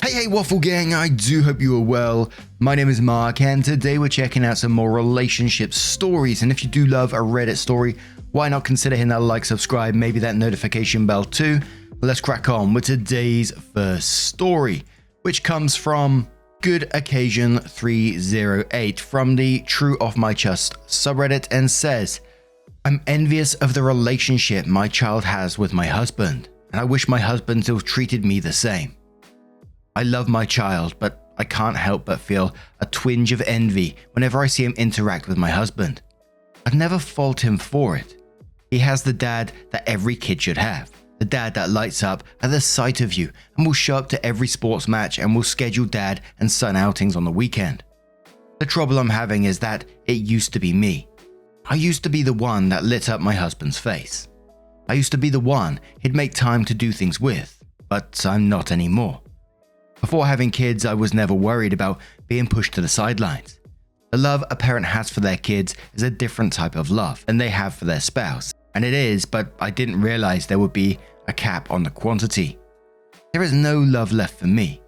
Hey Waffle Gang, I do hope you are well. My name is Mark and today we're checking out some more relationship stories, and if you do love a Reddit story, why not consider hitting that like, subscribe, maybe that notification bell too. Let's crack on with today's first story, which comes from Good Occasion 308 from the True Off My Chest subreddit and says, I'm envious of the relationship my child has with my husband, and I wish my husband still treated me the same. I love my child, but I can't help but feel a twinge of envy whenever I see him interact with my husband. I'd never fault him for it. He has the dad that every kid should have. The dad that lights up at the sight of you and will show up to every sports match and will schedule dad and son outings on the weekend. The trouble I'm having is that it used to be me. I used to be the one that lit up my husband's face. I used to be the one he'd make time to do things with, but I'm not anymore. Before having kids, I was never worried about being pushed to the sidelines. The love a parent has for their kids is a different type of love than they have for their spouse, and it is, but I didn't realize there would be a cap on the quantity. There is no love left for me.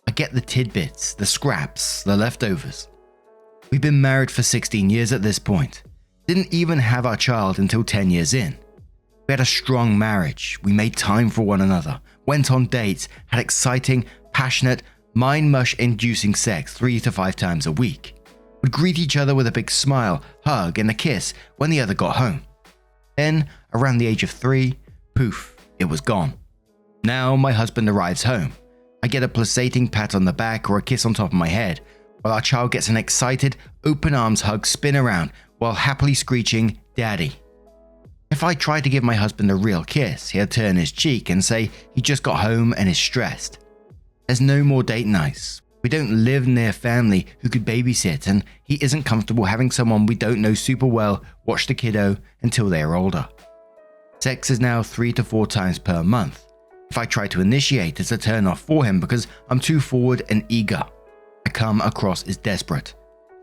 I get the tidbits, the scraps, the leftovers. We've been married for 16 years at this point. Didn't even have our child until 10 years in. We had a strong marriage, we made time for one another, went on dates, had exciting, passionate, mind-mush-inducing sex 3 to 5 times a week. Would greet each other with a big smile, hug, and a kiss when the other got home. Then, around the age of 3, poof, it was gone. Now my husband arrives home. I get a pulsating pat on the back or a kiss on top of my head, while our child gets an excited, open arms hug spin around while happily screeching, "Daddy." If I tried to give my husband a real kiss, he'd turn his cheek and say he just got home and is stressed. There's no more date nights. We don't live near family who could babysit, and he isn't comfortable having someone we don't know super well watch the kiddo until they are older. Sex is now 3 to 4 times per month. If I try to initiate, it's a turn off for him because I'm too forward and eager. I come across as desperate.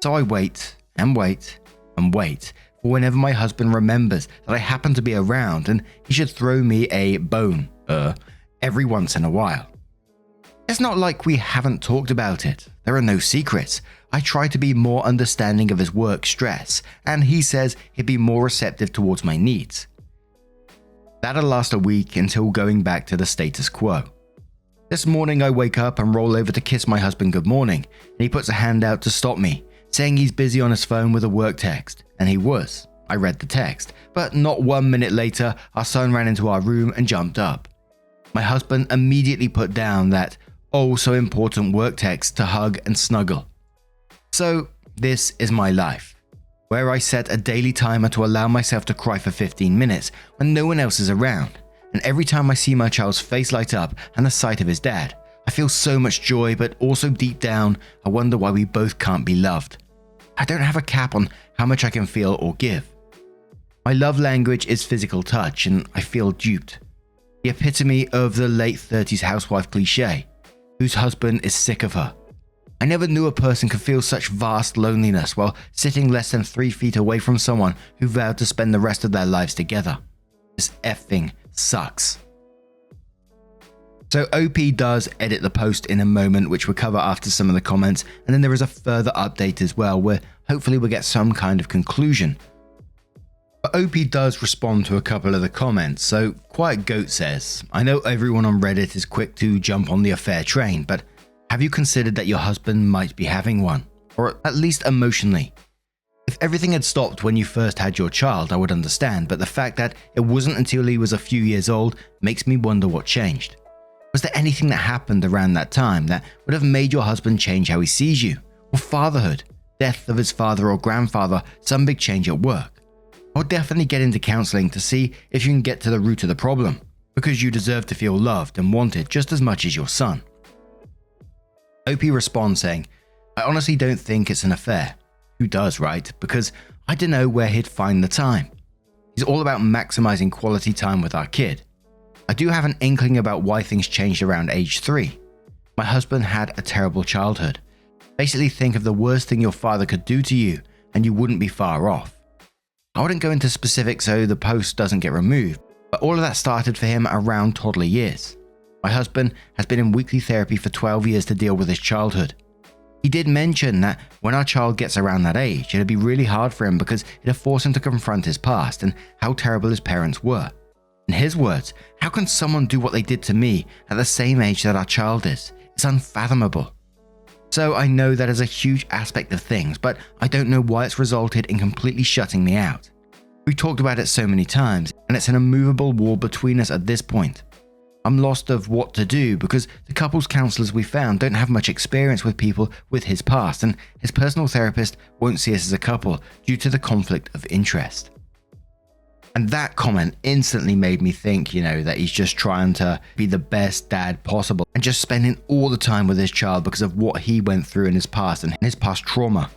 So I wait and wait and wait for whenever my husband remembers that I happen to be around and he should throw me a bone, every once in a while. It's not like we haven't talked about it. There are no secrets. I try to be more understanding of his work stress, and he says he'd be more receptive towards my needs. That'll last a week until going back to the status quo. This morning I wake up and roll over to kiss my husband good morning, and he puts a hand out to stop me, saying he's busy on his phone with a work text, and he was. I read the text, but not 1 minute later our son ran into our room and jumped up. My husband immediately put down that oh so important work text to hug and snuggle. So this is my life, where I set a daily timer to allow myself to cry for 15 minutes when no one else is around, and every time I see my child's face light up and the sight of his dad, I feel so much joy, but also deep down I wonder why we both can't be loved. I don't have a cap on how much I can feel or give. My love language is physical touch, and I feel duped. The epitome of the late 30s housewife cliche, whose husband is sick of her. I never knew a person could feel such vast loneliness while sitting less than 3 feet away from someone who vowed to spend the rest of their lives together. This effing sucks. So OP does edit the post in a moment, which we'll cover after some of the comments, and then there is a further update as well where hopefully we'll get some kind of conclusion. But OP does respond to a couple of the comments. So Quiet Goat says, I know everyone on Reddit is quick to jump on the affair train, but have you considered that your husband might be having one? Or at least emotionally? If everything had stopped when you first had your child, I would understand, but the fact that it wasn't until he was a few years old makes me wonder what changed. Was there anything that happened around that time that would have made your husband change how he sees you? Or fatherhood? Death of his father or grandfather? Some big change at work? I would definitely get into counseling to see if you can get to the root of the problem, because you deserve to feel loved and wanted just as much as your son. OP responds saying, I honestly don't think it's an affair. Who does, right? Because I don't know where he'd find the time. He's all about maximizing quality time with our kid. I do have an inkling about why things changed around age 3. My husband had a terrible childhood. Basically think of the worst thing your father could do to you and you wouldn't be far off. I wouldn't go into specifics so the post doesn't get removed, but all of that started for him around toddler years. My husband has been in weekly therapy for 12 years to deal with his childhood. He did mention that when our child gets around that age, it'd be really hard for him because it'd force him to confront his past and how terrible his parents were. In his words, how can someone do what they did to me at the same age that our child is? It's unfathomable. So I know that is a huge aspect of things, but I don't know why it's resulted in completely shutting me out. We talked about it so many times, and it's an immovable wall between us at this point. I'm lost of what to do because the couples counselors we found don't have much experience with people with his past, and his personal therapist won't see us as a couple due to the conflict of interest. And that comment instantly made me think, that he's just trying to be the best dad possible and just spending all the time with his child because of what he went through in his past and his past trauma.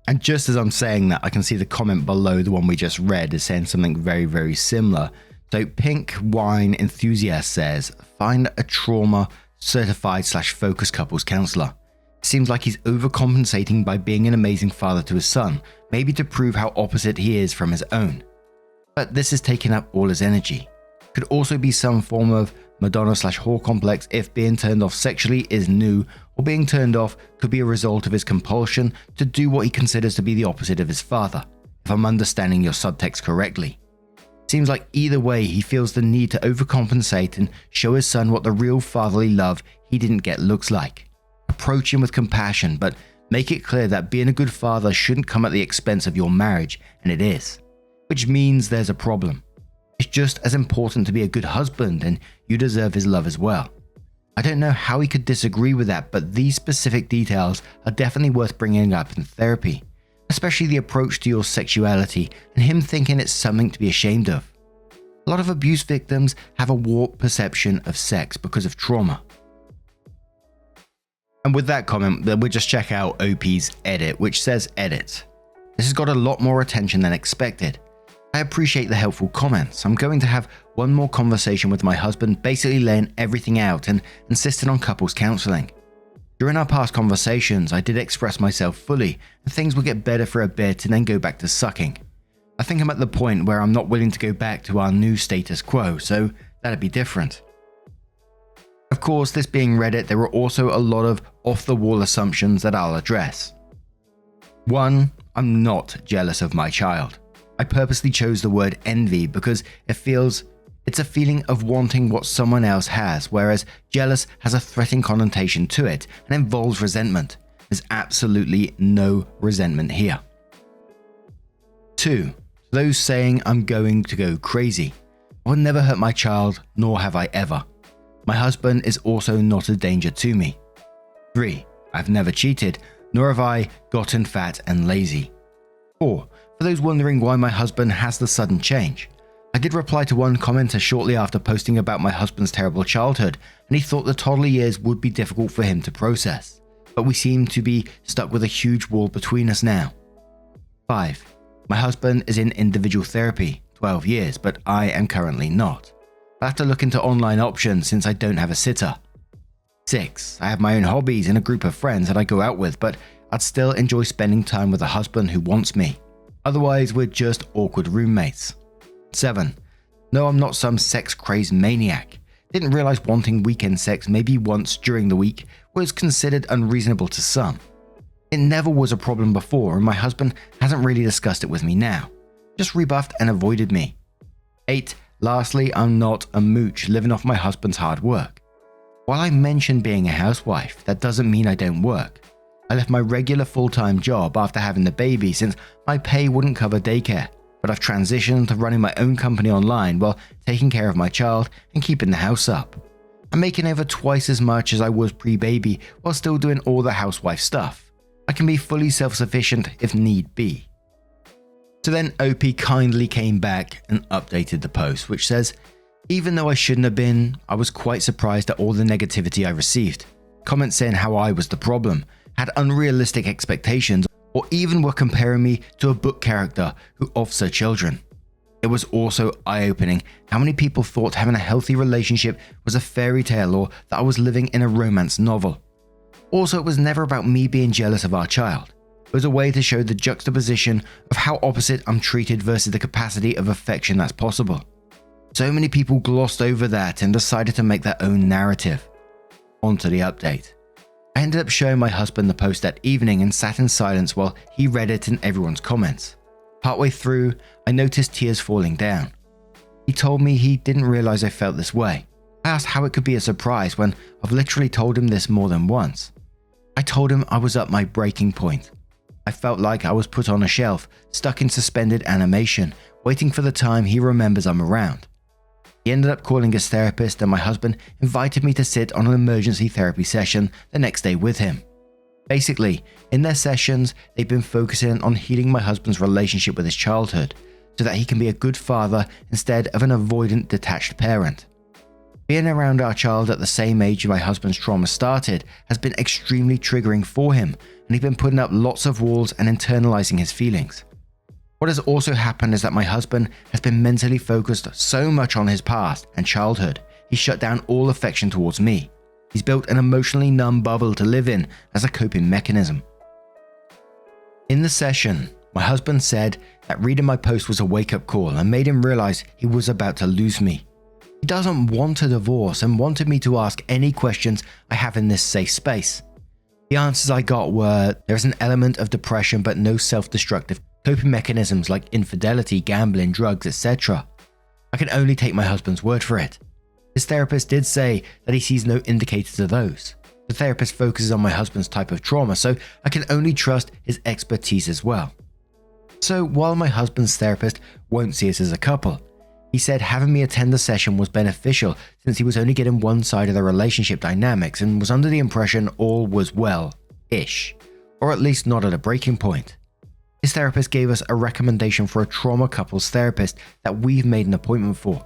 And just as I'm saying that, I can see the comment below the one we just read is saying something very, very similar. So Pink Wine Enthusiast says, find a trauma certified / focus couples counselor. It seems like he's overcompensating by being an amazing father to his son, maybe to prove how opposite he is from his own. But this is taking up all his energy. Could also be some form of Madonna / whore complex if being turned off sexually is new, or being turned off could be a result of his compulsion to do what he considers to be the opposite of his father, if I'm understanding your subtext correctly. Seems like either way he feels the need to overcompensate and show his son what the real fatherly love he didn't get looks like. Approach him with compassion, but make it clear that being a good father shouldn't come at the expense of your marriage, and it is. Which means there's a problem. It's just as important to be a good husband, and you deserve his love as well. I don't know how he could disagree with that, but these specific details are definitely worth bringing up in therapy, especially the approach to your sexuality and him thinking it's something to be ashamed of. A lot of abuse victims have a warped perception of sex because of trauma. And with that comment, we'll just check out OP's edit, which says edit. This has got a lot more attention than expected. I appreciate the helpful comments. I'm going to have one more conversation with my husband, basically laying everything out and insisting on couples counseling. During our past conversations, I did express myself fully, and things will get better for a bit and then go back to sucking. I think I'm at the point where I'm not willing to go back to our new status quo, so that'd be different. Of course, this being Reddit, there are also a lot of off-the-wall assumptions that I'll address. 1. I'm not jealous of my child. I purposely chose the word envy because it's a feeling of wanting what someone else has, whereas jealous has a threatening connotation to it and involves resentment. There's absolutely no resentment here. 2. Those saying I'm going to go crazy. I would never hurt my child, nor have I ever. My husband is also not a danger to me. 3. I've never cheated, nor have I gotten fat and lazy. 4. For those wondering why my husband has the sudden change, I did reply to one commenter shortly after posting about my husband's terrible childhood, and he thought the toddler years would be difficult for him to process, but we seem to be stuck with a huge wall between us now. 5. My husband is in individual therapy, 12 years, but I am currently not. I'll have to look into online options since I don't have a sitter. 6. I have my own hobbies and a group of friends that I go out with, but I'd still enjoy spending time with a husband who wants me. Otherwise, we're just awkward roommates. 7. No, I'm not some sex-crazed maniac. Didn't realize wanting weekend sex maybe once during the week was considered unreasonable to some. It never was a problem before, and my husband hasn't really discussed it with me now. Just rebuffed and avoided me. 8. Lastly, I'm not a mooch living off my husband's hard work. While I mentioned being a housewife, that doesn't mean I don't work. I left my regular full-time job after having the baby since my pay wouldn't cover daycare, but I've transitioned to running my own company online while taking care of my child and keeping the house up. I'm making over twice as much as I was pre-baby while still doing all the housewife stuff. I can be fully self-sufficient if need be. So then OP kindly came back and updated the post, which says, even though I shouldn't have been, I was quite surprised at all the negativity I received. Comments saying how I was the problem, had unrealistic expectations, or even were comparing me to a book character who offs her children. It was also eye-opening how many people thought having a healthy relationship was a fairy tale or that I was living in a romance novel. Also, it was never about me being jealous of our child. It was a way to show the juxtaposition of how opposite I'm treated versus the capacity of affection that's possible. So many people glossed over that and decided to make their own narrative. On to the update. I ended up showing my husband the post that evening and sat in silence while he read it and everyone's comments. Partway through, I noticed tears falling down. He told me he didn't realize I felt this way. I asked how it could be a surprise when I've literally told him this more than once. I told him I was at my breaking point. I felt like I was put on a shelf, stuck in suspended animation, waiting for the time he remembers I'm around. He ended up calling his therapist and my husband invited me to sit on an emergency therapy session the next day with him. Basically, in their sessions, they've been focusing on healing my husband's relationship with his childhood so that he can be a good father instead of an avoidant, detached parent. Being around our child at the same age my husband's trauma started has been extremely triggering for him, and he's been putting up lots of walls and internalizing his feelings. What has also happened is that my husband has been mentally focused so much on his past and childhood, he shut down all affection towards me. He's built an emotionally numb bubble to live in as a coping mechanism. In the session, my husband said that reading my post was a wake-up call and made him realize he was about to lose me. He doesn't want a divorce and wanted me to ask any questions I have in this safe space. The answers I got were there's an element of depression but no self-destructive coping mechanisms like infidelity, gambling, drugs, etc. I can only take my husband's word for it. His therapist did say that he sees no indicators of those. The therapist focuses on my husband's type of trauma, so I can only trust his expertise as well. So while my husband's therapist won't see us as a couple, he said having me attend the session was beneficial since he was only getting one side of the relationship dynamics and was under the impression all was well-ish, or at least not at a breaking point. His therapist gave us a recommendation for a trauma couples therapist that we've made an appointment for.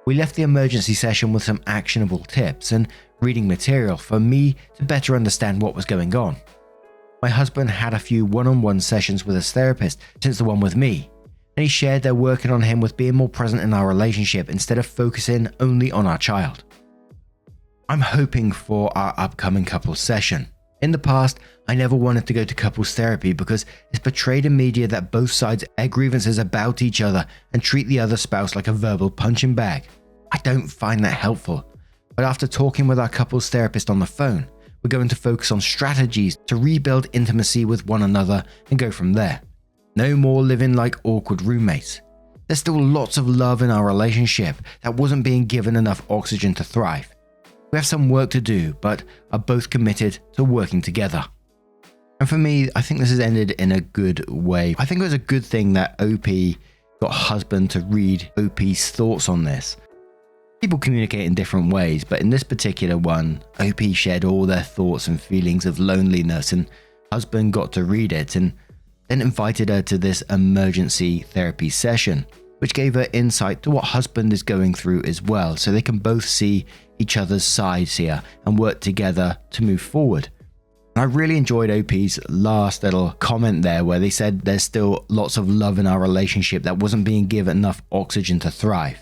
We left the emergency session with some actionable tips and reading material for me to better understand what was going on. My husband had a few one-on-one sessions with his therapist since the one with me, and he shared they're working on him with being more present in our relationship instead of focusing only on our child. I'm hoping for our upcoming couples session. In the past, I never wanted to go to couples therapy because it's portrayed in media that both sides air grievances about each other and treat the other spouse like a verbal punching bag. I don't find that helpful, but after talking with our couples therapist on the phone, we're going to focus on strategies to rebuild intimacy with one another and go from there. No more living like awkward roommates. There's still lots of love in our relationship that wasn't being given enough oxygen to thrive. We have some work to do, but are both committed to working together. And for me, I think this has ended in a good way. I think it was a good thing that OP got husband to read OP's thoughts on this. People communicate in different ways, but in this particular one, OP shared all their thoughts and feelings of loneliness, and husband got to read it and then invited her to this emergency therapy session, which gave her insight to what husband is going through as well, so they can both see each other's sides here and work together to move forward. And I really enjoyed OP's last little comment there where they said there's still lots of love in our relationship that wasn't being given enough oxygen to thrive.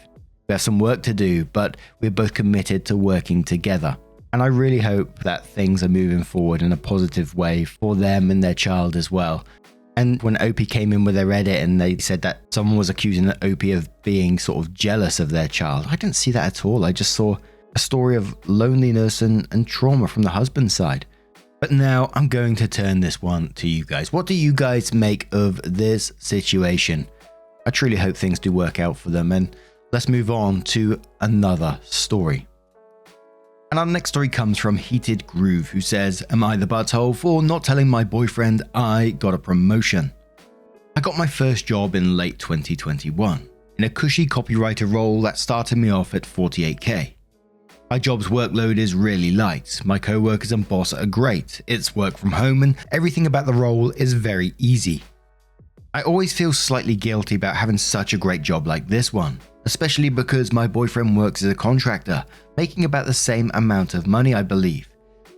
We have some work to do, but we're both committed to working together. And I really hope that things are moving forward in a positive way for them and their child as well. And when OP came in with their edit and they said that someone was accusing OP of being sort of jealous of their child, I didn't see that at all. I just saw a story of loneliness and trauma from the husband's side. But now I'm going to turn this one to you guys. What do you guys make of this situation? I truly hope things do work out for them, and let's move on to another story. And our next story comes from Heated Groove, who says, am I the butthole for not telling my boyfriend I got a promotion? I got my first job in late 2021, in a cushy copywriter role that started me off at 48k. My job's workload is really light, my co-workers and boss are great, it's work from home and everything about the role is very easy. I always feel slightly guilty about having such a great job like this one, especially because my boyfriend works as a contractor, making about the same amount of money I believe.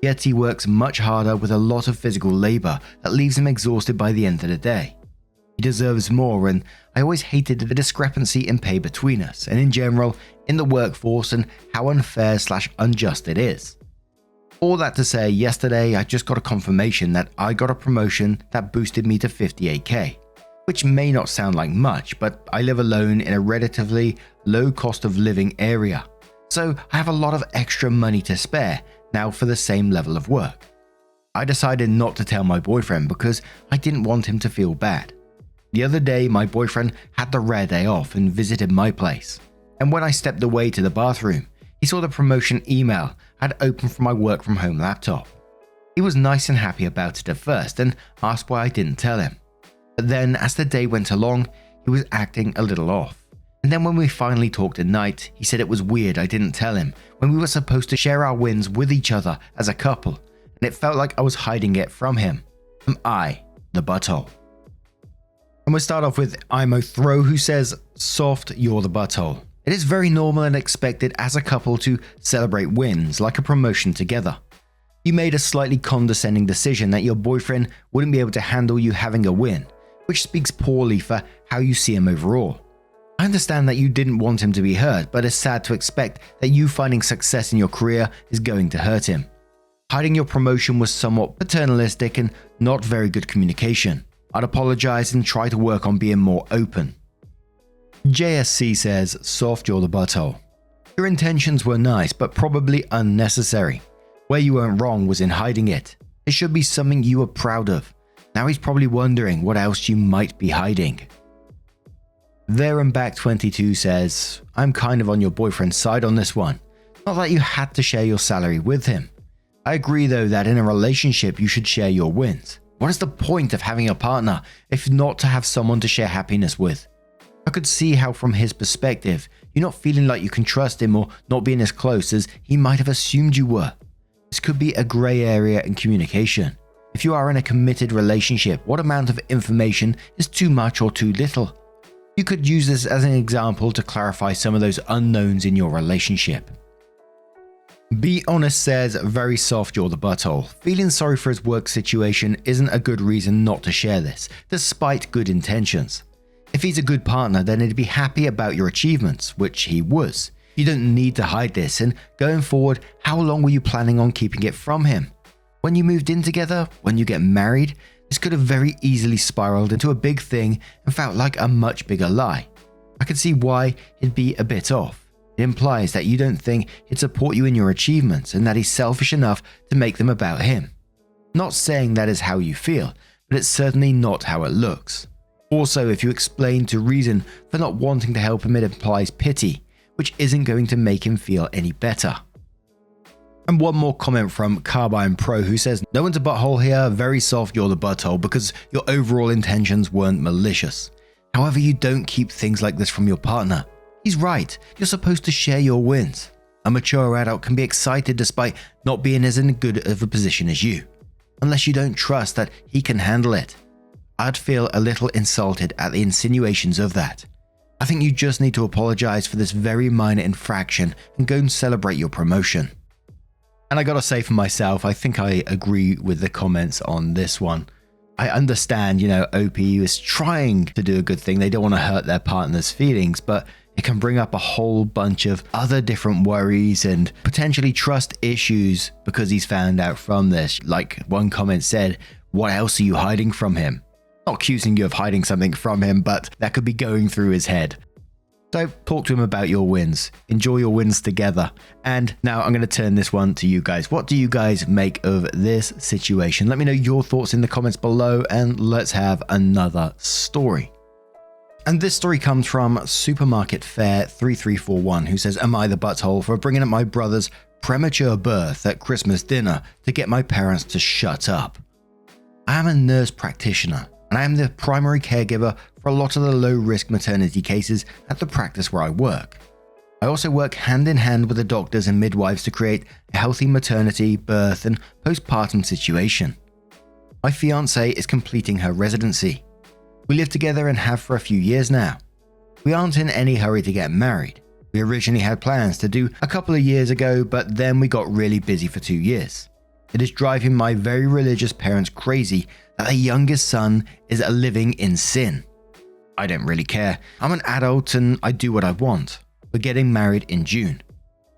Yet he works much harder with a lot of physical labor that leaves him exhausted by the end of the day. He deserves more, and I always hated the discrepancy in pay between us, and in general, in the workforce and how unfair/unjust it is. All that to say, yesterday I just got a confirmation that I got a promotion that boosted me to 58k. which may not sound like much, but I live alone in a relatively low cost of living area, so I have a lot of extra money to spare now for the same level of work. I decided not to tell my boyfriend because I didn't want him to feel bad. The other day, my boyfriend had the rare day off and visited my place, and when I stepped away to the bathroom, he saw the promotion email I'd opened from my work from home laptop. He was nice and happy about it at first and asked why I didn't tell him. But then, as the day went along, he was acting a little off. And then when we finally talked at night, he said it was weird I didn't tell him when we were supposed to share our wins with each other as a couple, and it felt like I was hiding it from him. Am I the butthole? And we'll start off with Imo Throw, who says, "Soft, you're the butthole. It is very normal and expected as a couple to celebrate wins, like a promotion together. You made a slightly condescending decision that your boyfriend wouldn't be able to handle you having a win, which speaks poorly for how you see him overall. I understand that you didn't want him to be hurt, but it's sad to expect that you finding success in your career is going to hurt him. Hiding your promotion was somewhat paternalistic and not very good communication. I'd apologize and try to work on being more open." JSC says, "Soft, you're the butthole. Your intentions were nice, but probably unnecessary. Where you went wrong was in hiding it. It should be something you were proud of. Now he's probably wondering what else you might be hiding." There and Back 22 says, "I'm kind of on your boyfriend's side on this one. Not that you had to share your salary with him. I agree though that in a relationship you should share your wins. What is the point of having a partner if not to have someone to share happiness with? I could see how from his perspective, you're not feeling like you can trust him or not being as close as he might have assumed you were. This could be a grey area in communication. If you are in a committed relationship, what amount of information is too much or too little? You could use this as an example to clarify some of those unknowns in your relationship." Be Honest says, "Very soft, you're the butthole. Feeling sorry for his work situation isn't a good reason not to share this, despite good intentions. If he's a good partner, then he'd be happy about your achievements, which he was. You don't need to hide this, and going forward, how long were you planning on keeping it from him? When you moved in together? When you get married? This could have very easily spiraled into a big thing and felt like a much bigger lie. I can see why he'd be a bit off. It implies that you don't think he'd support you in your achievements and that he's selfish enough to make them about him. Not saying that is how you feel, but it's certainly not how it looks. Also, if you explain to reason for not wanting to help him, it implies pity, which isn't going to make him feel any better." And one more comment from Carbine Pro, who says, "No one's a butthole here, very soft, you're the butthole because your overall intentions weren't malicious. However, you don't keep things like this from your partner. He's right, you're supposed to share your wins. A mature adult can be excited despite not being as in good of a position as you, unless you don't trust that he can handle it. I'd feel a little insulted at the insinuations of that. I think you just need to apologize for this very minor infraction and go and celebrate your promotion." And I gotta say for myself, I think I agree with the comments on this one. I understand, OP is trying to do a good thing. They don't want to hurt their partner's feelings, but it can bring up a whole bunch of other different worries and potentially trust issues because he's found out from this. Like one comment said, "What else are you hiding from him?" Not accusing you of hiding something from him, but that could be going through his head. So talk to him about your wins. Enjoy your wins together. And now I'm going to turn this one to you guys. What do you guys make of this situation? Let me know your thoughts in the comments below and let's have another story. And this story comes from Supermarket Fair 3341, who says, "Am I the butthole for bringing up my brother's premature birth at Christmas dinner to get my parents to shut up? I am a nurse practitioner and I am the primary caregiver for a lot of the low-risk maternity cases at the practice where I work. I also work hand in hand with the doctors and midwives to create a healthy maternity, birth, and postpartum situation. My fiancée is completing her residency. We live together and have for a few years now. We aren't in any hurry to get married. We originally had plans to do a couple of years ago, but then we got really busy for 2 years. It is driving my very religious parents crazy that their youngest son is living in sin. I don't really care. I'm an adult and I do what I want. We're getting married in June.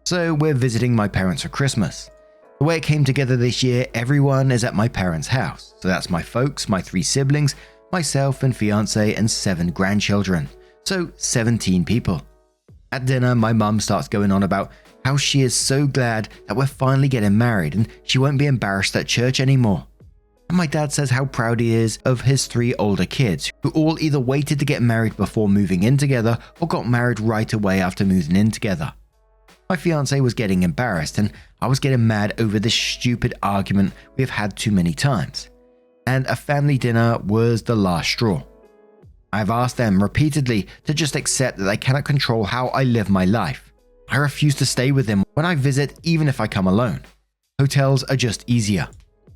So we're visiting my parents for Christmas. The way it came together this year, everyone is at my parents' house. So that's my folks, my 3 siblings, myself and fiance and 7 grandchildren, so 17 people. At dinner, my mum starts going on about how she is so glad that we're finally getting married and she won't be embarrassed at church anymore. And my dad says how proud he is of his 3 older kids, who all either waited to get married before moving in together or got married right away after moving in together. My fiance was getting embarrassed and I was getting mad over this stupid argument we have had too many times. And a family dinner was the last straw. I've asked them repeatedly to just accept that they cannot control how I live my life. I refuse to stay with them when I visit, even if I come alone. Hotels are just easier.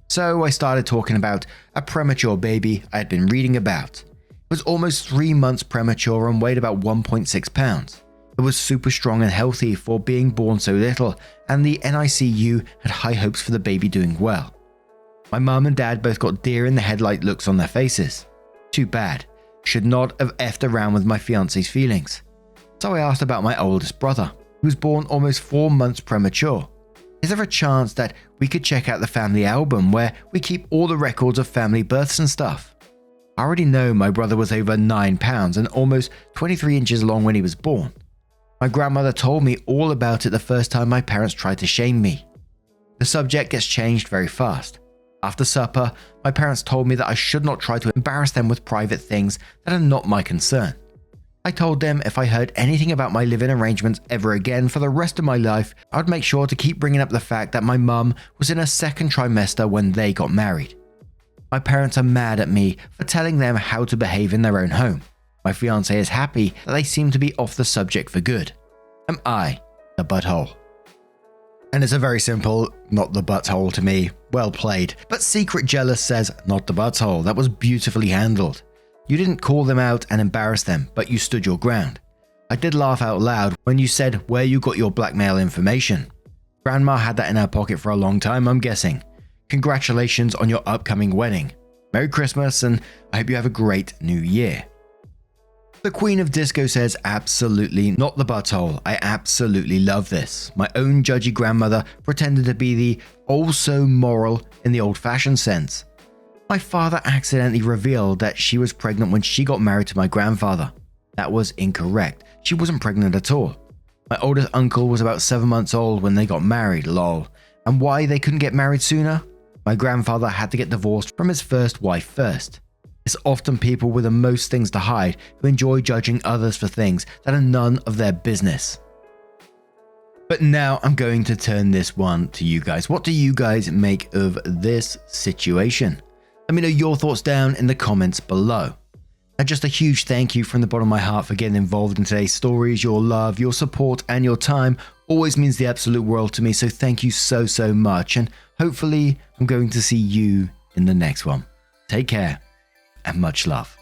So I started talking about a premature baby I had been reading about. It was almost 3 months premature and weighed about 1.6 pounds. It was super strong and healthy for being born so little, and the NICU had high hopes for the baby doing well. My mum and dad both got deer in the headlight looks on their faces. Too bad. Should not have effed around with my fiance's feelings. So I asked about my oldest brother, who was born almost 4 months premature. Is there a chance that we could check out the family album where we keep all the records of family births and stuff? I already know my brother was over 9 pounds and almost 23 inches long when he was born. My grandmother told me all about it the first time my parents tried to shame me. The subject gets changed very fast. After supper, my parents told me that I should not try to embarrass them with private things that are not my concern. I told them if I heard anything about my living arrangements ever again for the rest of my life, I would make sure to keep bringing up the fact that my mum was in her 2nd trimester when they got married. My parents are mad at me for telling them how to behave in their own home. My fiancé is happy that they seem to be off the subject for good. Am I the butthole? And it's a very simple, not the butthole to me. Well played. But Secret Jealous says, not the butthole. That was beautifully handled. You didn't call them out and embarrass them, but you stood your ground. I did laugh out loud when you said where you got your blackmail information. Grandma had that in her pocket for a long time, I'm guessing. Congratulations on your upcoming wedding. Merry Christmas, and I hope you have a great new year. The Queen of Disco says, absolutely not the butthole. I absolutely love this. My own judgy grandmother pretended to be the also moral in the old-fashioned sense. My father accidentally revealed that she was pregnant when she got married to my grandfather. That was incorrect. She wasn't pregnant at all. My oldest uncle was about 7 months old when they got married, lol. And why they couldn't get married sooner? My grandfather had to get divorced from his first wife first. It's often people with the most things to hide who enjoy judging others for things that are none of their business. But now I'm going to turn this one to you guys. What do you guys make of this situation? Let me know your thoughts down in the comments below. And just a huge thank you from the bottom of my heart for getting involved in today's stories. Your love, your support, and your time always means the absolute world to me. So thank you so much. And hopefully I'm going to see you in the next one. Take care and much love.